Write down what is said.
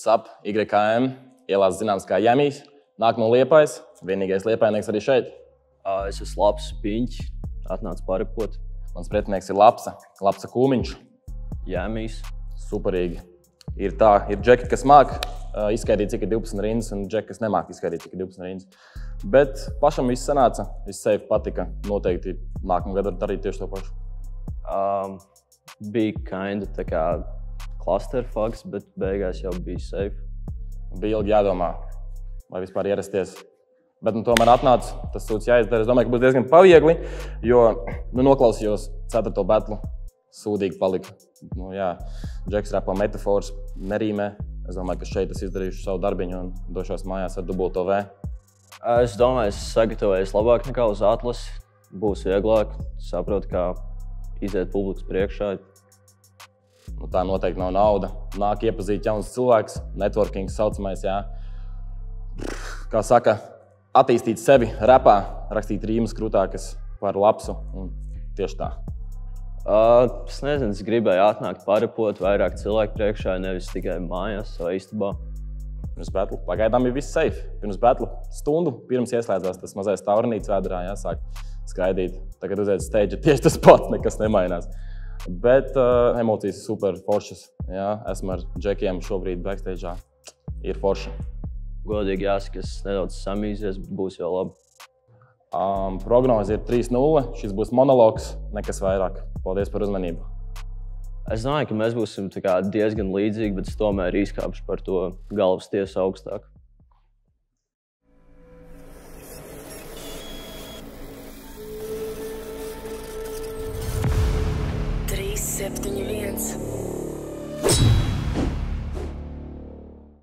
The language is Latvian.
SAP YKM, ielās zināms kā Jamijs, nāk no Liepājas, vienīgais liepājnieks arī šeit. Es esmu Labs Piņķis, atnācu paripot. Mans pretinieks ir Lapsa Kūmiņš. Jamijs. Superīgi. Ir džeki, kas māk izskaidīt, cik ir 12 rindas, un džeki, kas nemāk izskaidīt, cik ir 12 rindas. Bet pašam viss sanāca, viss safe patika. Noteikti nākamā gada darīt tieši to pašu. Bija kinda tā kā clusterfucks, bet beigās jau bija safe. Bija ilgi jādomā, vai vispār ierasties. Bet tomēr atnāca, tas sūds jāizdara. Es domāju, ka būs diezgan paviegli, jo noklausījos 4. batlu, sūdīgi palika. Džeks rapo metaforas, nerīmē. Es domāju, ka šeit es izdarīšu savu darbiņu un došos mājās ar dubulto V. Es domāju, es sagatavojos labāk nekā uz atlasi. Būs vieglāk, saprotu, kā iziet publikas priekšā. Tā noteikti nav nauda. Nāk iepazīt jauns cilvēks, networking saucamais, jā. Kā saka, attīstīt sevi rapā, rakstīt rīmas krūtākas par Lapsu un tieši tā. Es nezinu, es gribēju atnākt paripot vairāk cilvēku priekšā, nevis tikai mājās vai istabā. Pirms batlu pagaidām ir viss safe. Pirms batlu stundu pirms ieslēdzās tas mazais taurnīts vēdurā, jāsāk skraidīt. Tagad uziet stage, tieši tas pats, nekas nemainās. Bet emocijas super foršas. Jā, esmu ar džekiem šobrīd backstage'ā. Ir forši. Godīgi jāsaka, es nedaudz samīzies, bet būs jau labi. Prognoze ir 3-0. Šis būs monologs, nekas vairāk. Paldies par uzmanību. Es domāju, ka mēs būsim diezgan līdzīgi, bet es tomēr izkāpšu par to galvas tiesu augstāk. Trīs, 7, 1.